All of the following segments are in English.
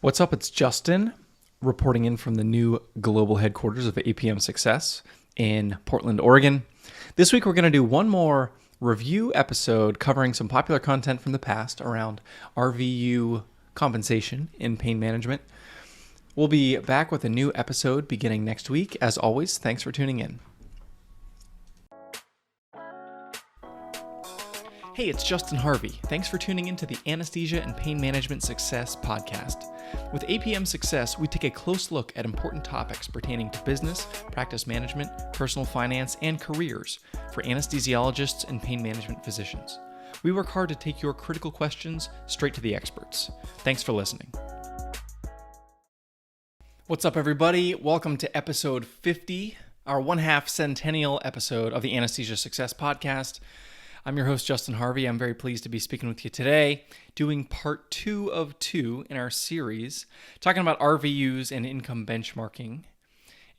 What's up? It's Justin reporting in from the new global headquarters of APM Success in Portland, Oregon. This week we're going to do one more review episode covering some popular content from the past around RVU compensation in pain management. We'll be back with a new episode beginning next week. As always, thanks for tuning in. Hey, it's Justin Harvey. Thanks for tuning in to the Anesthesia and Pain Management Success podcast. With APM Success, we take a close look at important topics pertaining to business, practice management, personal finance, and careers for anesthesiologists and pain management physicians. We work hard to take your critical questions straight to the experts. Thanks for listening. What's up, everybody? Welcome to episode 50, our one-half centennial episode of the Anesthesia Success podcast. I'm your host, Justin Harvey. I'm very pleased to be speaking with you today, doing part 2 of 2 in our series, talking about RVUs and income benchmarking,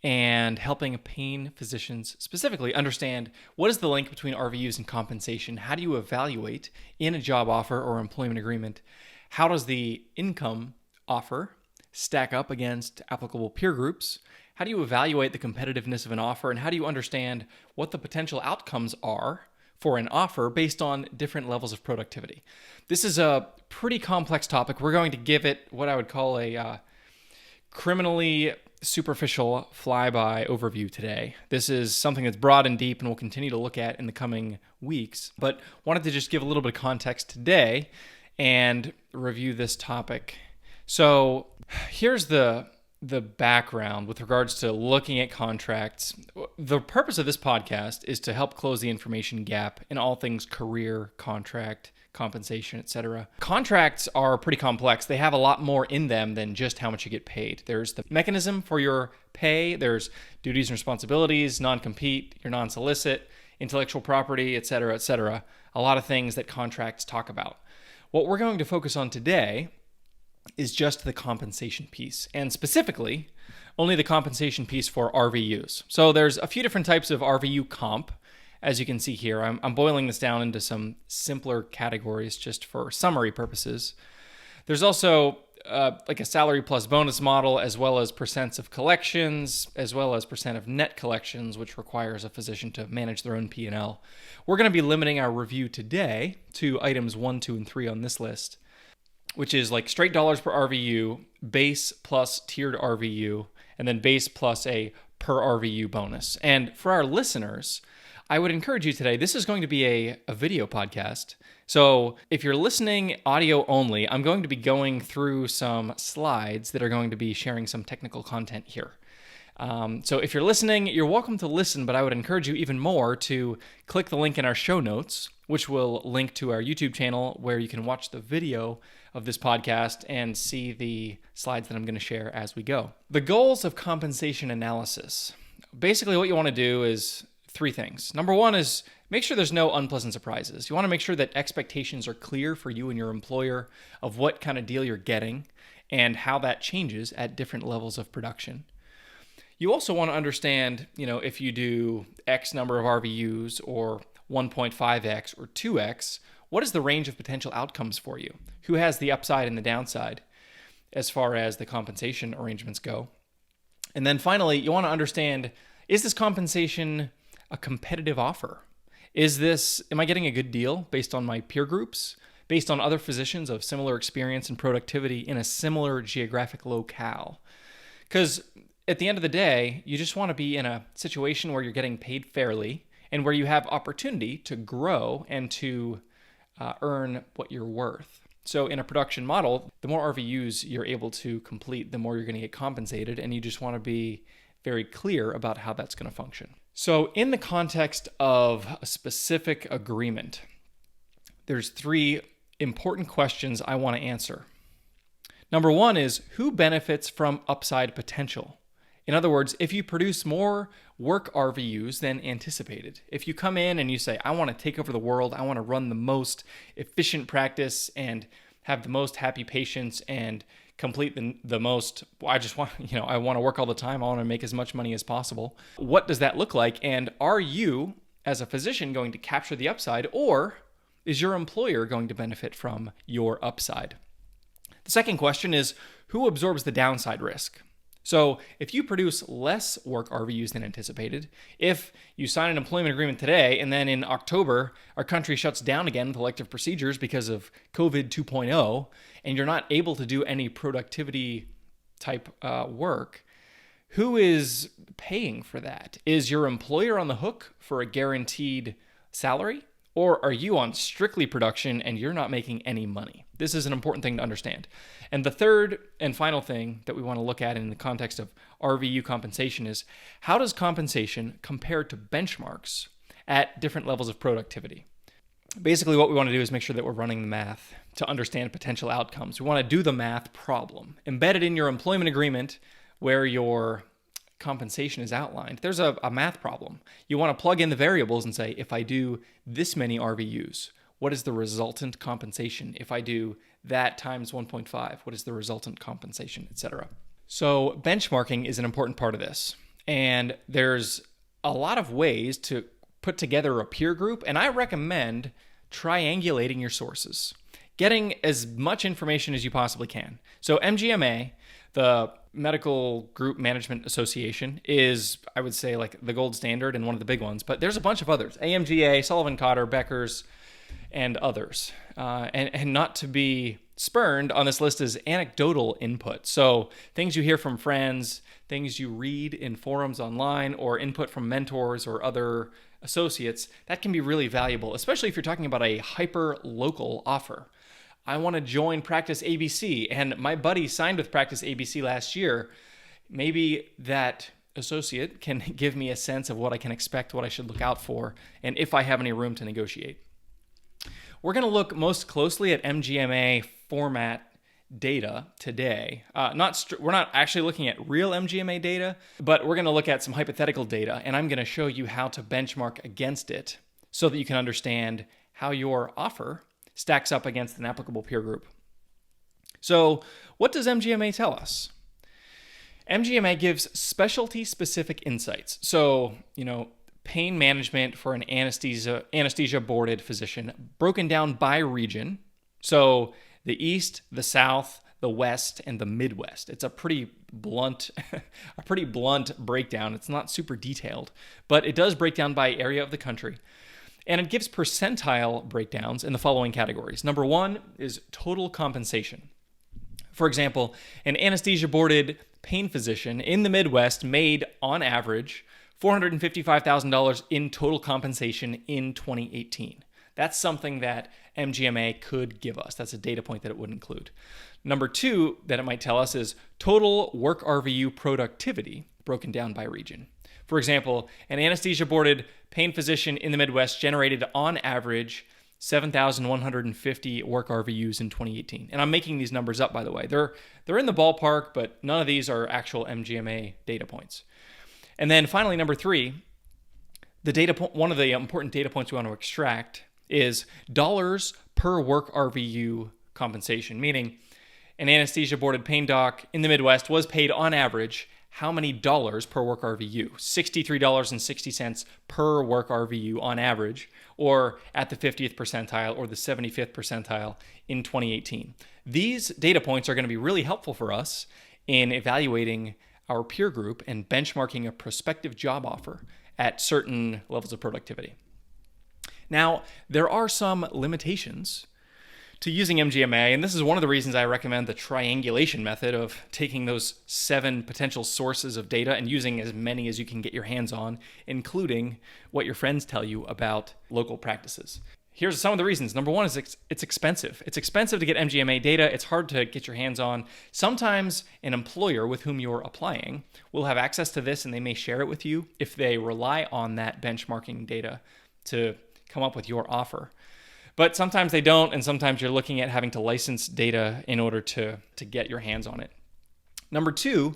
and helping pain physicians specifically understand what is the link between RVUs and compensation. How do you evaluate in a job offer or employment agreement? How does the income offer stack up against applicable peer groups? How do you evaluate the competitiveness of an offer? And how do you understand what the potential outcomes are for an offer based on different levels of productivity? This is a pretty complex topic. We're going to give it what I would call a criminally superficial flyby overview today. This is something that's broad and deep and we'll continue to look at in the coming weeks, but wanted to just give a little bit of context today and review this topic. So here's the background with regards to looking at contracts. The purpose of this podcast is to help close the information gap in all things career, contract, compensation, etc. Contracts are pretty complex. They have a lot more in them than just how much you get paid. There's the mechanism for your pay, there's duties and responsibilities, non-compete, your non-solicit, intellectual property, etc., etc. A lot of things that contracts talk about. What we're going to focus on today is just the compensation piece, and specifically only the compensation piece for RVUs. So there's a few different types of RVU comp, as you can see here. I'm boiling this down into some simpler categories just for summary purposes. There's also like a salary plus bonus model, as well as percents of collections, as well as percent of net collections, which requires a physician to manage their own P&L. We're going to be limiting our review today to items 1, 2, and 3 on this list, which is like straight dollars per RVU, base plus tiered RVU, and then base plus a per RVU bonus. And for our listeners, I would encourage you today, this is going to be a video podcast. So if you're listening audio only, I'm going to be going through some slides that are going to be sharing some technical content here. So if you're listening, you're welcome to listen, but I would encourage you even more to click the link in our show notes, which will link to our YouTube channel where you can watch the video of this podcast and see the slides that I'm going to share as we go. The goals of compensation analysis. Basically, what you want to do is 3 things. Number 1 is make sure there's no unpleasant surprises. You want to make sure that expectations are clear for you and your employer of what kind of deal you're getting and how that changes at different levels of production. You also want to understand, if you do X number of RVUs or 1.5X or 2X, what is the range of potential outcomes for you? Who has the upside and the downside as far as the compensation arrangements go? And then finally, you want to understand, is this compensation a competitive offer? Am I getting a good deal based on my peer groups, based on other physicians of similar experience and productivity in a similar geographic locale? Because at the end of the day, you just want to be in a situation where you're getting paid fairly and where you have opportunity to grow and to earn what you're worth. So in a production model, the more RVUs you're able to complete, the more you're going to get compensated, and you just want to be very clear about how that's going to function. So in the context of a specific agreement, there's 3 important questions I want to answer. Number 1 is, who benefits from upside potential? In other words, if you produce more work RVUs than anticipated, if you come in and you say, I want to take over the world, I want to run the most efficient practice and have the most happy patients and complete the most, I just want, I want to work all the time, I want to make as much money as possible. What does that look like? And are you, as a physician, going to capture the upside, or is your employer going to benefit from your upside? The second question is, who absorbs the downside risk? So if you produce less work RVUs than anticipated, if you sign an employment agreement today and then in October our country shuts down again with elective procedures because of COVID 2.0 and you're not able to do any productivity type work, who is paying for that? Is your employer on the hook for a guaranteed salary? Or are you on strictly production and you're not making any money? This is an important thing to understand. And the third and final thing that we want to look at in the context of RVU compensation is, how does compensation compare to benchmarks at different levels of productivity? Basically, what we want to do is make sure that we're running the math to understand potential outcomes. We want to do the math problem. Embedded in your employment agreement where your compensation is outlined, there's a math problem. You want to plug in the variables and say, if I do this many RVUs, what is the resultant compensation? If I do that times 1.5, what is the resultant compensation, etc. So benchmarking is an important part of this. And there's a lot of ways to put together a peer group, and I recommend triangulating your sources, getting as much information as you possibly can. So MGMA, the Medical Group Management Association, is, I would say, like the gold standard and one of the big ones, but there's a bunch of others. AMGA, Sullivan Cotter, Becker's, and others. And not to be spurned on this list is anecdotal input. So things you hear from friends, things you read in forums online, or input from mentors or other associates, that can be really valuable, especially if you're talking about a hyper-local offer. I want to join Practice ABC, and my buddy signed with Practice ABC last year. Maybe that associate can give me a sense of what I can expect, what I should look out for, and if I have any room to negotiate. We're going to look most closely at MGMA format data today. We're not actually looking at real MGMA data, but we're going to look at some hypothetical data, and I'm going to show you how to benchmark against it so that you can understand how your offer stacks up against an applicable peer group. So what does MGMA tell us? MGMA gives specialty-specific insights. So, pain management for an anesthesia-boarded physician, broken down by region. So the East, the South, the West, and the Midwest. It's a pretty blunt breakdown. It's not super detailed, but it does break down by area of the country. And it gives percentile breakdowns in the following categories. Number one is total compensation. For example, an anesthesia-boarded pain physician in the Midwest made, on average, $455,000 in total compensation in 2018. That's something that MGMA could give us. That's a data point that it would include. Number two that it might tell us is total work RVU productivity broken down by region. For example, an anesthesia-boarded pain physician in the Midwest generated, on average, 7,150 work RVUs in 2018. And I'm making these numbers up, by the way. They're in the ballpark, but none of these are actual MGMA data points. And then finally, number three, one of the important data points we want to extract is dollars per work RVU compensation, meaning an anesthesia-boarded pain doc in the Midwest was paid, on average, how many dollars per work RVU? $63.60 per work RVU on average, or at the 50th percentile or the 75th percentile in 2018. These data points are going to be really helpful for us in evaluating our peer group and benchmarking a prospective job offer at certain levels of productivity. Now, there are some limitations to using MGMA, and this is one of the reasons I recommend the triangulation method of taking those 7 potential sources of data and using as many as you can get your hands on, including what your friends tell you about local practices. Here's some of the reasons. Number one is it's expensive. It's expensive to get MGMA data. It's hard to get your hands on. Sometimes an employer with whom you're applying will have access to this and they may share it with you if they rely on that benchmarking data to come up with your offer. But sometimes they don't, and sometimes you're looking at having to license data in order to get your hands on it. Number two,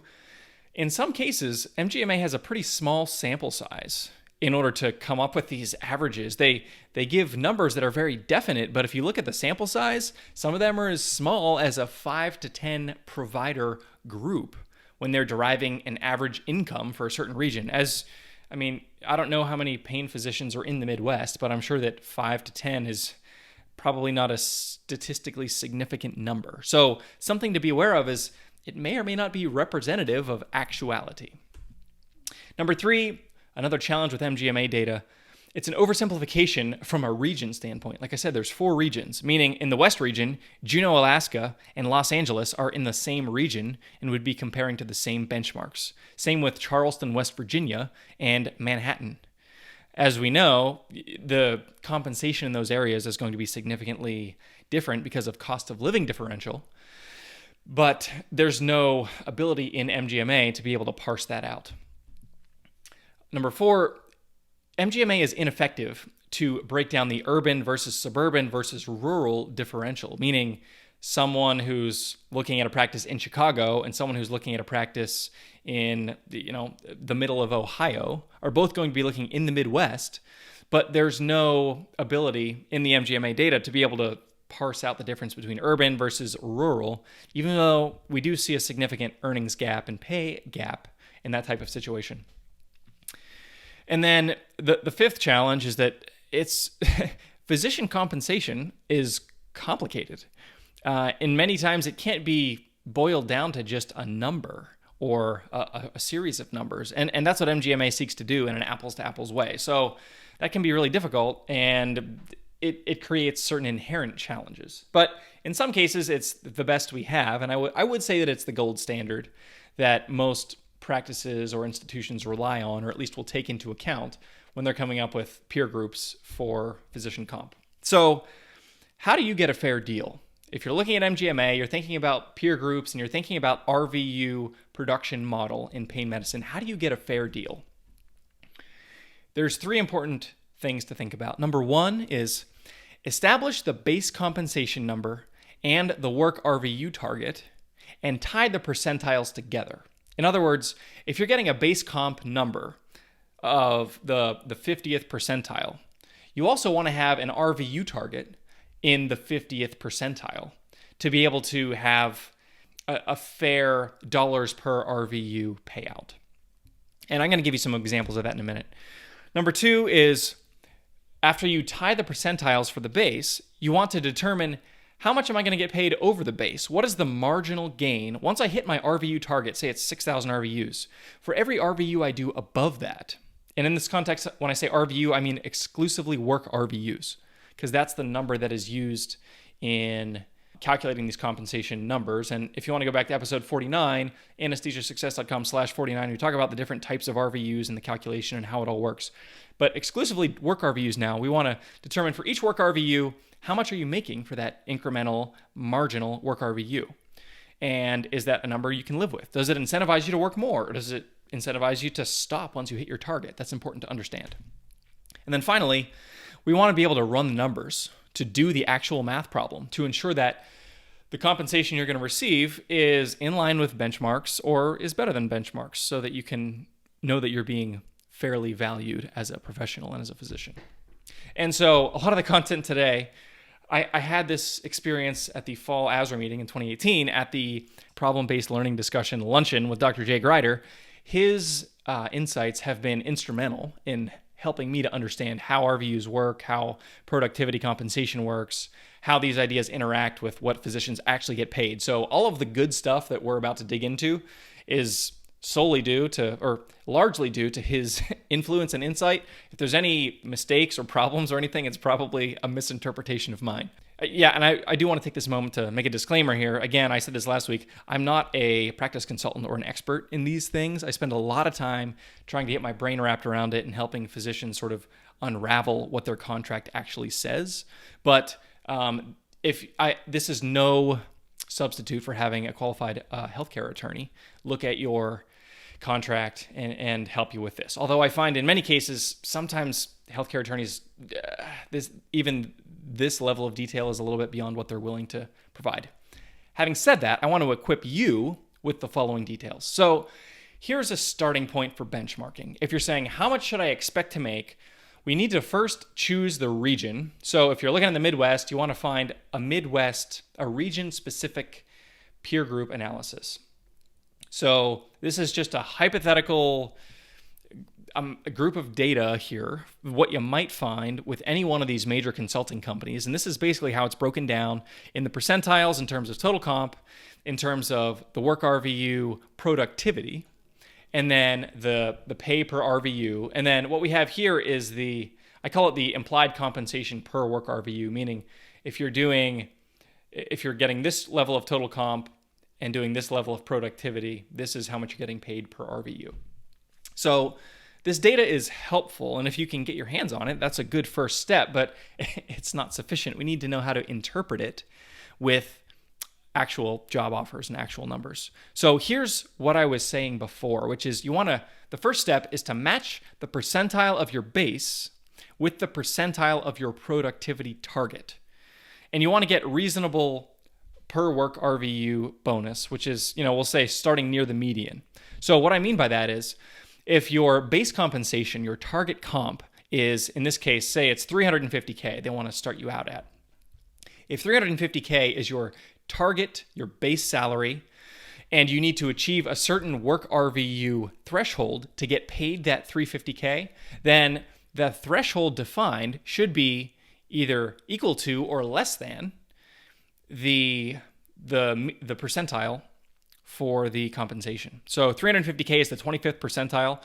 in some cases, MGMA has a pretty small sample size in order to come up with these averages. They give numbers that are very definite, but if you look at the sample size, some of them are as small as a 5 to 10 provider group when they're deriving an average income for a certain region. I don't know how many pain physicians are in the Midwest, but I'm sure that 5 to 10 is probably not a statistically significant number. So something to be aware of is it may or may not be representative of actuality. Number 3, another challenge with MGMA data, it's an oversimplification from a region standpoint. Like I said, there's 4 regions, meaning in the West region, Juneau, Alaska, and Los Angeles are in the same region and would be comparing to the same benchmarks. Same with Charleston, West Virginia, and Manhattan. As we know, the compensation in those areas is going to be significantly different because of cost of living differential, but there's no ability in MGMA to be able to parse that out. Number 4, MGMA is ineffective to break down the urban versus suburban versus rural differential, meaning someone who's looking at a practice in Chicago and someone who's looking at a practice in the middle of Ohio are both going to be looking in the Midwest, but there's no ability in the MGMA data to be able to parse out the difference between urban versus rural, even though we do see a significant earnings gap and pay gap in that type of situation. And then the 5th challenge is that it's physician compensation is complicated. And many times it can't be boiled down to just a number or a series of numbers. And that's what MGMA seeks to do in an apples-to-apples way. So that can be really difficult, and it creates certain inherent challenges. But in some cases, it's the best we have, and I would say that it's the gold standard that most practices or institutions rely on, or at least will take into account when they're coming up with peer groups for physician comp. So how do you get a fair deal? If you're looking at MGMA, you're thinking about peer groups, and you're thinking about RVU production model in pain medicine, how do you get a fair deal? There's 3 important things to think about. Number 1 is establish the base compensation number and the work RVU target and tie the percentiles together. In other words, if you're getting a base comp number of the 50th percentile, you also want to have an RVU target in the 50th percentile to be able to have a fair dollars per RVU payout. And I'm going to give you some examples of that in a minute. Number 2 is after you tie the percentiles for the base, you want to determine how much am I going to get paid over the base? What is the marginal gain once I hit my RVU target, say it's 6,000 RVUs, for every RVU I do above that? And in this context, when I say RVU, I mean exclusively work RVUs, because that's the number that is used in calculating these compensation numbers. And if you want to go back to episode 49, anesthesiasuccess.com/49, we talk about the different types of RVUs and the calculation and how it all works. But exclusively work RVUs now, we want to determine for each work RVU, how much are you making for that incremental marginal work RVU? And is that a number you can live with? Does it incentivize you to work more, or does it incentivize you to stop once you hit your target? That's important to understand. And then finally, we want to be able to run the numbers to do the actual math problem to ensure that the compensation you're going to receive is in line with benchmarks or is better than benchmarks, so that you can know that you're being fairly valued as a professional and as a physician. And so a lot of the content today, I had this experience at the fall ASRA meeting in 2018 at the problem-based learning discussion luncheon with Dr. Jay Grider. His insights have been instrumental in helping me to understand how RVUs work, how productivity compensation works, how these ideas interact with what physicians actually get paid. So all of the good stuff that we're about to dig into is solely due to, or largely due to, his influence and insight. If there's any mistakes or problems or anything, it's probably a misinterpretation of mine. Yeah, and I do want to take this moment to make a disclaimer here. Again, I said this last week, I'm not a practice consultant or an expert in these things. I spend a lot of time trying to get my brain wrapped around it and helping physicians sort of unravel what their contract actually says. But this is no substitute for having a qualified healthcare attorney look at your contract and help you with this. Although I find in many cases, sometimes healthcare attorneys, this level of detail is a little bit beyond what they're willing to provide. Having said that, I want to equip you with the following details. So here's a starting point for benchmarking. If you're saying, how much should I expect to make? We need to first choose the region. So if you're looking at the Midwest, you want to find a region-specific peer group analysis. So this is just a hypothetical a group of data here, what you might find with any one of these major consulting companies. And this is basically how it's broken down in the percentiles in terms of total comp, in terms of the work RVU productivity, and then the pay per RVU. And then what we have here is I call it the implied compensation per work RVU, meaning if you're getting this level of total comp and doing this level of productivity, this is how much you're getting paid per RVU. So this data is helpful, and if you can get your hands on it, that's a good first step, but it's not sufficient. We need to know how to interpret it with actual job offers and actual numbers. So here's what I was saying before, which is the first step is to match the percentile of your base with the percentile of your productivity target. And you want to get reasonable per work RVU bonus, which is, we'll say starting near the median. So what I mean by that is, if your base compensation, your target comp is, in this case, say it's $350K, they want to start you out at. If $350K is your target, your base salary, and you need to achieve a certain work RVU threshold to get paid that $350K, then the threshold defined should be either equal to or less than the percentile for the compensation. So 350K is the 25th percentile.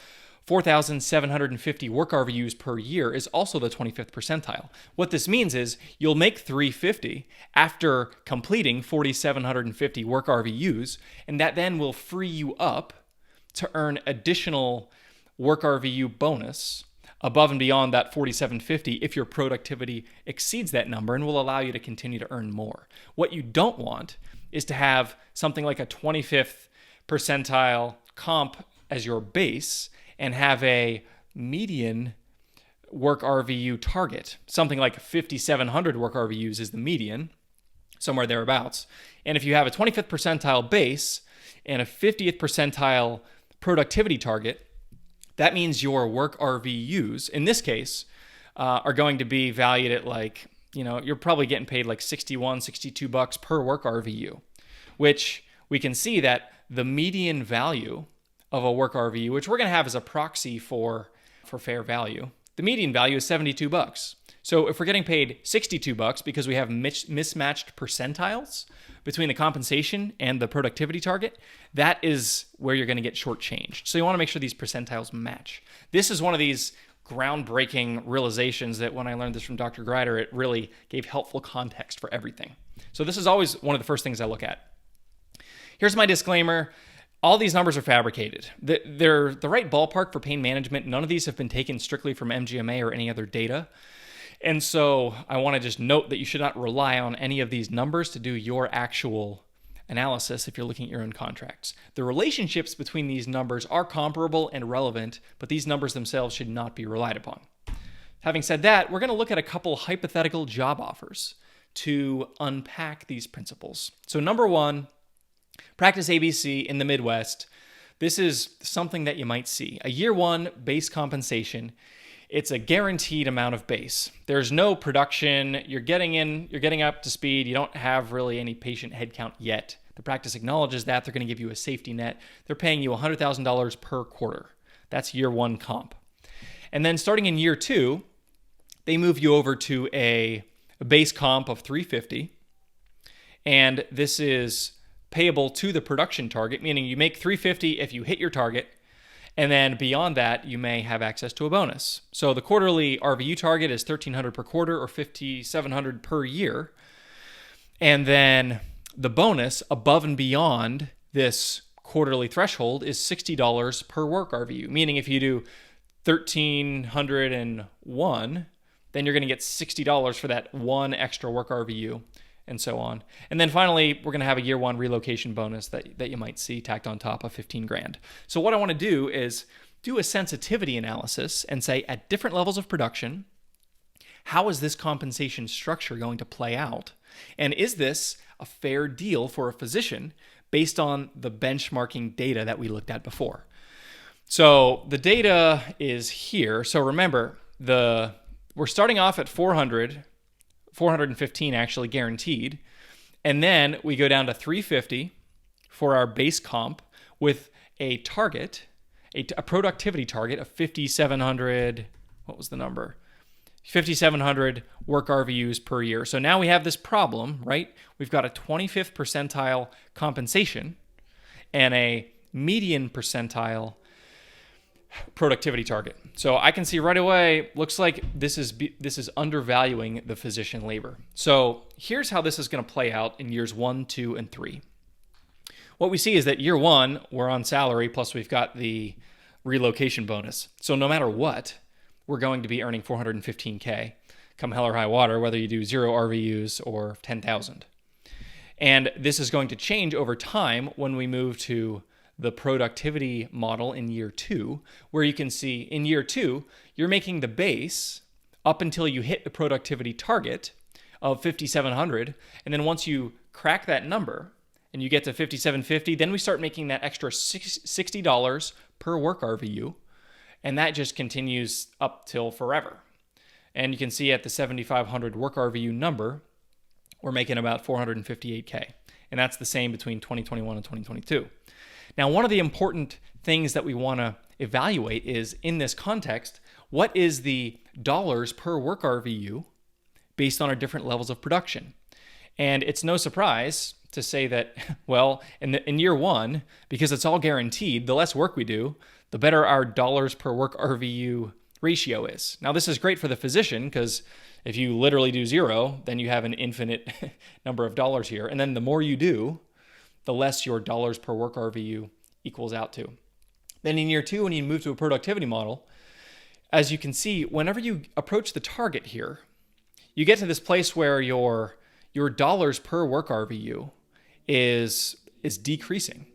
4,750 work RVUs per year is also the 25th percentile. What this means is you'll make 350 after completing 4,750 work RVUs, and that then will free you up to earn additional work RVU bonus above and beyond that 4,750 if your productivity exceeds that number, and will allow you to continue to earn more. What you don't want is to have something like a 25th percentile comp as your base and have a median work RVU target. Something like 5,700 work RVUs is the median, somewhere thereabouts. And if you have a 25th percentile base and a 50th percentile productivity target, that means your work RVUs, in this case, are going to be valued at you're probably getting paid like $61, $62 per work RVU, which we can see that the median value of a work RVU, which we're going to have as a proxy for fair value, the median value is $72. So if we're getting paid $62 because we have mismatched percentiles between the compensation and the productivity target, that is where you're going to get shortchanged. So you want to make sure these percentiles match. This is one of these groundbreaking realizations that when I learned this from Dr. Greider, it really gave helpful context for everything. So this is always one of the first things I look at. Here's my disclaimer. All these numbers are fabricated. They're the right ballpark for pain management. None of these have been taken strictly from MGMA or any other data. And so I want to just note that you should not rely on any of these numbers to do your actual analysis if you're looking at your own contracts. The relationships between these numbers are comparable and relevant, but these numbers themselves should not be relied upon. Having said that, we're going to look at a couple hypothetical job offers to unpack these principles. So number one, practice ABC in the Midwest. This is something that you might see. A year one base compensation. It's a guaranteed amount of base. There's no production. You're getting up to speed. You don't have really any patient headcount yet. The practice acknowledges that. They're going to give you a safety net. They're paying you $100,000 per quarter. That's year one comp. And then starting in year two, they move you over to a base comp of $350. And this is payable to the production target, meaning you make $350 if you hit your target. And then beyond that, you may have access to a bonus. So the quarterly RVU target is $1,300 per quarter or $5,700 per year. And then the bonus above and beyond this quarterly threshold is $60 per work RVU, meaning if you do 1,301, then you're going to get $60 for that one extra work RVU, and so on. And then finally, we're going to have a year one relocation bonus that you might see tacked on top of $15,000. So what I want to do is do a sensitivity analysis and say at different levels of production, how is this compensation structure going to play out? And is this a fair deal for a physician based on the benchmarking data that we looked at before? So the data is here. So remember, we're starting off at 415 actually guaranteed. And then we go down to 350 for our base comp with a target a productivity target of 5,700, what was the number? 5,700 work RVUs per year. So now we have this problem, right? We've got a 25th percentile compensation and a median percentile productivity target. So I can see right away, looks like this is undervaluing the physician labor. So here's how this is going to play out in years 1, 2, and 3. What we see is that year 1, we're on salary, plus we've got the relocation bonus. So no matter what, we're going to be earning $415K come hell or high water, whether you do 0 RVUs or 10,000. And this is going to change over time when we move to the productivity model in year 2, where you can see in year 2, you're making the base up until you hit the productivity target of 5,700. And then once you crack that number and you get to 5,750, then we start making that extra $60 per work RVU. And that just continues up till forever. And you can see at the 7,500 work RVU number, we're making about $458K. And that's the same between 2021 and 2022. Now, one of the important things that we want to evaluate is, in this context, what is the dollars per work RVU based on our different levels of production? And it's no surprise to say that, well, in year 1, because it's all guaranteed, the less work we do, the better our dollars per work RVU ratio is. Now, this is great for the physician because if you literally do 0, then you have an infinite number of dollars here. And then the more you do, the less your dollars per work RVU equals out to. Then in year 2, when you move to a productivity model, as you can see, whenever you approach the target here, you get to this place where your dollars per work RVU is decreasing.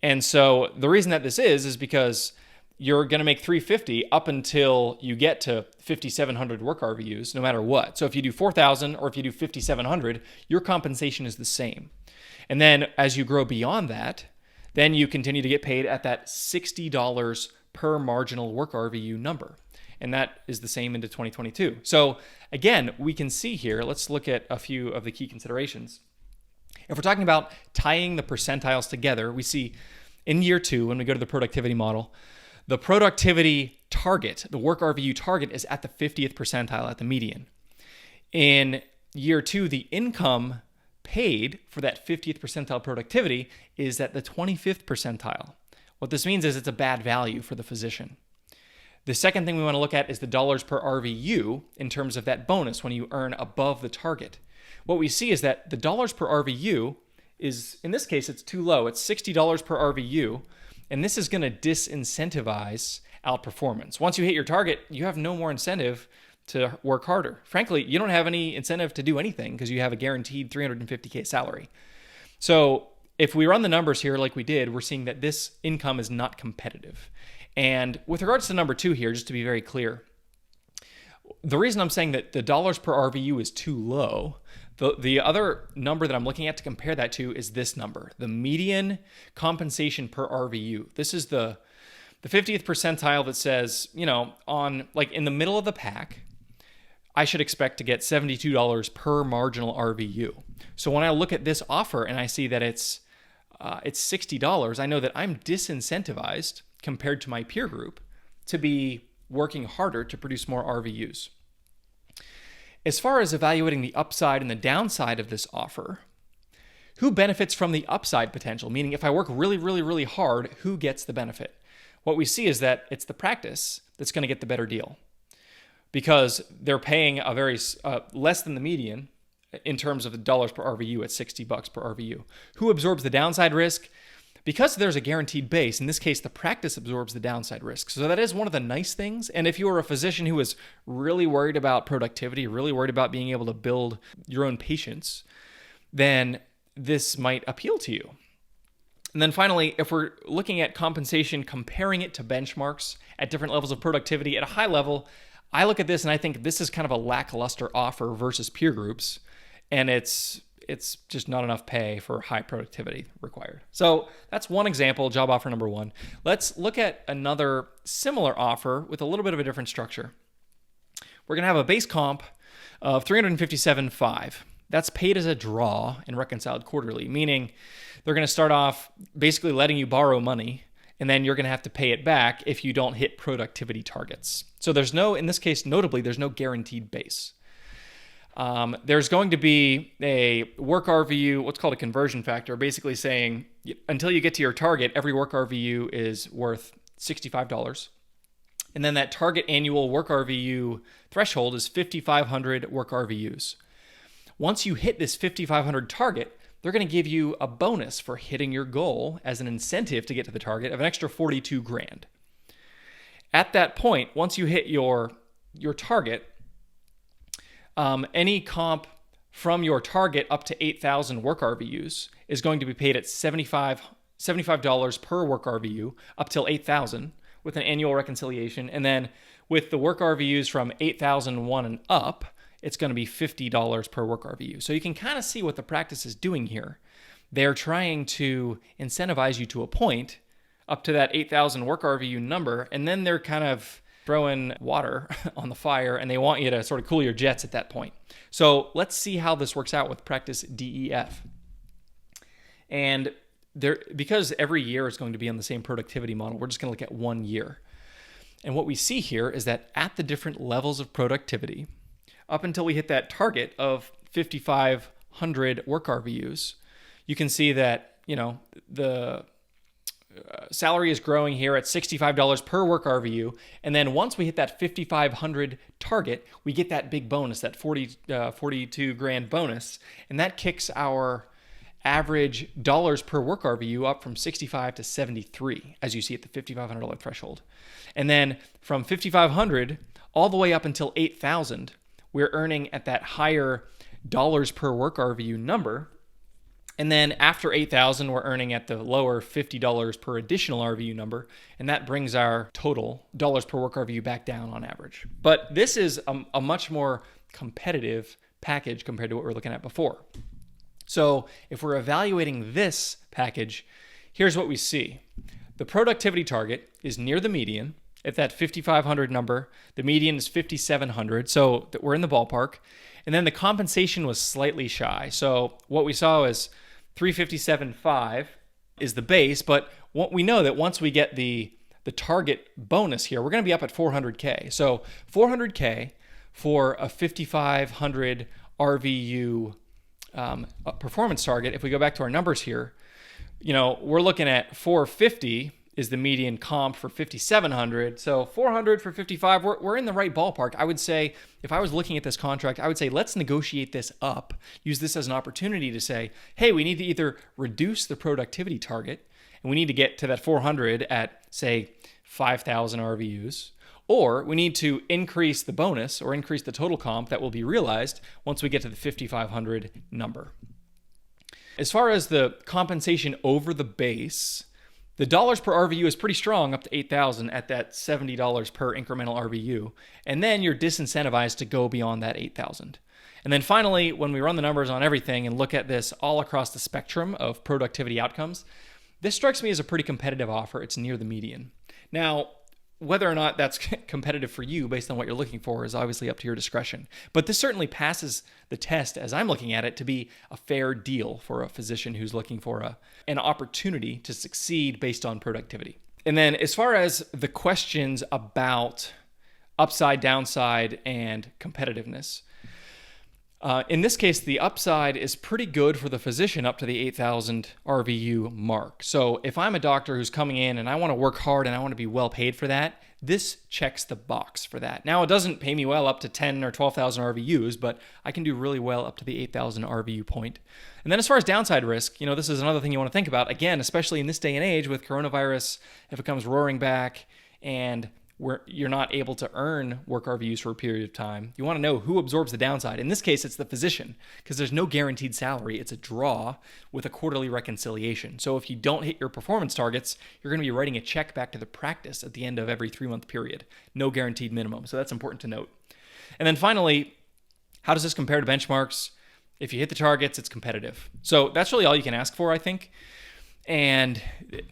And so the reason that this is because you're going to make $350 up until you get to 5,700 work RVUs, no matter what. So if you do 4,000 or if you do 5,700, your compensation is the same. And then as you grow beyond that, then you continue to get paid at that $60 per marginal work RVU number. And that is the same into 2022. So again, we can see here, let's look at a few of the key considerations. If we're talking about tying the percentiles together, we see in year 2, when we go to the productivity model, the productivity target, the work RVU target, is at the 50th percentile, at the median. In year 2, the income paid for that 50th percentile productivity is at the 25th percentile. What this means is it's a bad value for the physician. The second thing we want to look at is the dollars per RVU in terms of that bonus when you earn above the target. What we see is that the dollars per RVU is, in this case, it's too low. It's $60 per RVU, and this is going to disincentivize outperformance. Once you hit your target, you have no more incentive to work harder. Frankly, you don't have any incentive to do anything because you have a guaranteed $350K salary. So if we run the numbers here like we did, we're seeing that this income is not competitive. And with regards to number 2 here, just to be very clear, the reason I'm saying that the dollars per RVU is too low, the other number that I'm looking at to compare that to is this number, the median compensation per RVU. This is the 50th percentile that says, on like in the middle of the pack, I should expect to get $72 per marginal RVU. So when I look at this offer and I see that it's $60, I know that I'm disincentivized compared to my peer group to be working harder to produce more RVUs. As far as evaluating the upside and the downside of this offer, who benefits from the upside potential? Meaning if I work really, really, really hard, who gets the benefit? What we see is that it's the practice that's going to get the better deal because they're paying a very less than the median in terms of the dollars per RVU at $60 per RVU. Who absorbs the downside risk? Because there's a guaranteed base, in this case, the practice absorbs the downside risk. So that is one of the nice things. And if you are a physician who is really worried about productivity, really worried about being able to build your own patients, then this might appeal to you. And then finally, if we're looking at compensation, comparing it to benchmarks at different levels of productivity at a high level, I look at this and I think this is kind of a lackluster offer versus peer groups. And it's just not enough pay for high productivity required. So that's one example, job offer number 1. Let's look at another similar offer with a little bit of a different structure. We're going to have a base comp of $357,500. That's paid as a draw and reconciled quarterly, meaning they're going to start off basically letting you borrow money and then you're going to have to pay it back if you don't hit productivity targets. So there's no, in this case, notably, there's no guaranteed base. There's going to be a work RVU, what's called a conversion factor, basically saying until you get to your target, every work RVU is worth $65. And then that target annual work RVU threshold is 5,500 work RVUs. Once you hit this 5,500 target, they're going to give you a bonus for hitting your goal as an incentive to get to the target of an extra 42 grand. At that point, once you hit your target, any comp from your target up to 8,000 work RVUs is going to be paid at $75 per work RVU up till 8,000 with an annual reconciliation. And then with the work RVUs from 8,001 and up, it's going to be $50 per work RVU. So you can kind of see what the practice is doing here. They're trying to incentivize you to a point up to that 8,000 work RVU number, and then they're kind of throwing water on the fire, and they want you to sort of cool your jets at that point. So let's see how this works out with practice DEF. And because every year is going to be on the same productivity model, we're just going to look at 1 year. And what we see here is that at the different levels of productivity, up until we hit that target of 5,500 work RVUs, you can see that, the salary is growing here at $65 per work RVU. And then once we hit that 5,500 target, we get that big bonus, that 42 grand bonus. And that kicks our average dollars per work RVU up from 65 to 73, as you see at the $5,500 threshold. And then from 5,500 all the way up until 8,000, we're earning at that higher dollars per work RVU number. And then after 8,000, we're earning at the lower $50 per additional RVU number. And that brings our total dollars per work RVU back down on average. But this is a much more competitive package compared to what we were looking at before. So if we're evaluating this package, here's what we see. The productivity target is near the median. At that 5,500 number, the median is 5,700, so we're in the ballpark. And then the compensation was slightly shy. So what we saw is 357.5 is the base, but we know that once we get the target bonus here, we're going to be up at 400K. So 400K for a 5,500 RVU performance target. If we go back to our numbers here, we're looking at 450 is the median comp for 5,700. So 400 for 55, we're in the right ballpark. I would say, if I was looking at this contract, I would say, let's negotiate this up. Use this as an opportunity to say, hey, we need to either reduce the productivity target, and we need to get to that 400 at, say, 5,000 RVUs, or we need to increase the bonus or increase the total comp that will be realized once we get to the 5,500 number. As far as the compensation over the base, the dollars per RVU is pretty strong up to 8,000 at that $70 per incremental RVU. And then you're disincentivized to go beyond that 8,000. And then finally, when we run the numbers on everything and look at this all across the spectrum of productivity outcomes, this strikes me as a pretty competitive offer. It's near the median. Now, whether or not that's competitive for you based on what you're looking for is obviously up to your discretion. But this certainly passes the test, as I'm looking at it, to be a fair deal for a physician who's looking for an opportunity to succeed based on productivity. And then as far as the questions about upside, downside, and competitiveness, in this case, the upside is pretty good for the physician up to the 8,000 RVU mark. So if I'm a doctor who's coming in and I want to work hard and I want to be well paid for that, this checks the box for that. Now, it doesn't pay me well up to 10 or 12,000 RVUs, but I can do really well up to the 8,000 RVU point. And then as far as downside risk, this is another thing you want to think about. Again, especially in this day and age with coronavirus, if it comes roaring back and where you're not able to earn work RVUs for a period of time, you want to know who absorbs the downside. In this case, it's the physician, because there's no guaranteed salary. It's a draw with a quarterly reconciliation. So if you don't hit your performance targets, you're going to be writing a check back to the practice at the end of every 3-month period. No guaranteed minimum. So that's important to note. And then finally, how does this compare to benchmarks? If you hit the targets, it's competitive. So that's really all you can ask for, I think. And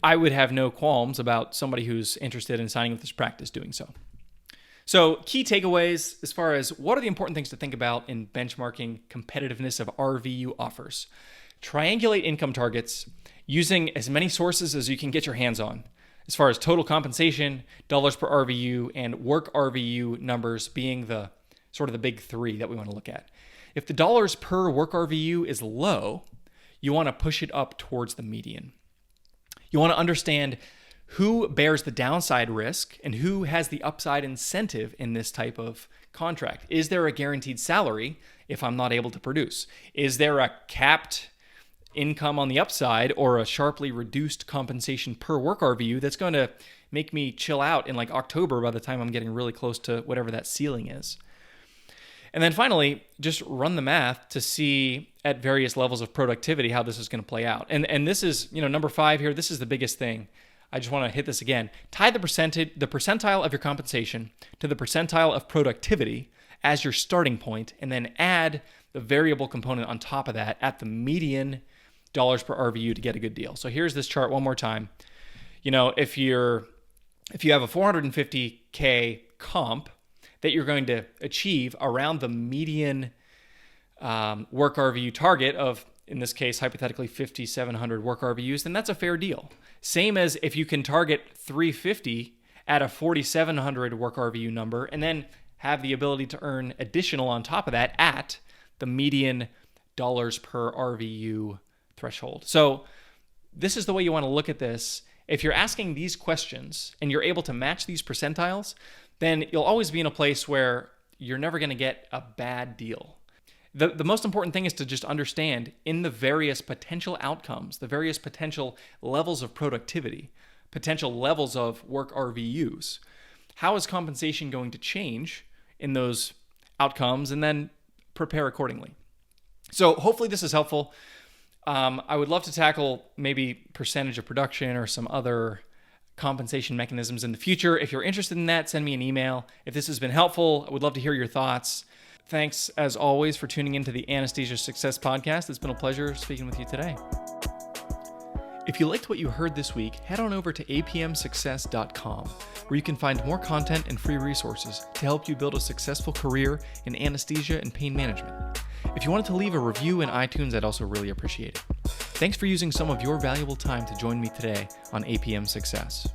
I would have no qualms about somebody who's interested in signing with this practice doing so. So key takeaways as far as what are the important things to think about in benchmarking competitiveness of RVU offers. Triangulate income targets using as many sources as you can get your hands on. as far as total compensation, dollars per RVU, and work RVU numbers being the sort of the big three that we want to look at. If the dollars per work RVU is low, you want to push it up towards the median. You want to understand who bears the downside risk and who has the upside incentive in this type of contract. Is there a guaranteed salary if I'm not able to produce? Is there a capped income on the upside or a sharply reduced compensation per work RVU that's going to make me chill out in like October by the time I'm getting really close to whatever that ceiling is? And then finally, just run the math to see at various levels of productivity how this is going to play out. And this is, number 5 here, this is the biggest thing. I just want to hit this again. Tie the percentile of your compensation to the percentile of productivity as your starting point, and then add the variable component on top of that at the median dollars per RVU to get a good deal. So here's this chart one more time. If you have a 450K comp that you're going to achieve around the median work RVU target of, in this case, hypothetically 5,700 work RVUs, then that's a fair deal. Same as if you can target 350 at a 4,700 work RVU number and then have the ability to earn additional on top of that at the median dollars per RVU threshold. So this is the way you want to look at this. If you're asking these questions and you're able to match these percentiles, then you'll always be in a place where you're never going to get a bad deal. The most important thing is to just understand in the various potential outcomes, the various potential levels of productivity, potential levels of work RVUs, how is compensation going to change in those outcomes, and then prepare accordingly. So hopefully this is helpful. I would love to tackle maybe percentage of production or some other compensation mechanisms in the future. If you're interested in that, send me an email. If this has been helpful, I would love to hear your thoughts. Thanks, as always, for tuning into the Anesthesia Success Podcast. It's been a pleasure speaking with you today. If you liked what you heard this week, head on over to apmsuccess.com, where you can find more content and free resources to help you build a successful career in anesthesia and pain management. If you wanted to leave a review in iTunes, I'd also really appreciate it. Thanks for using some of your valuable time to join me today on APM Success.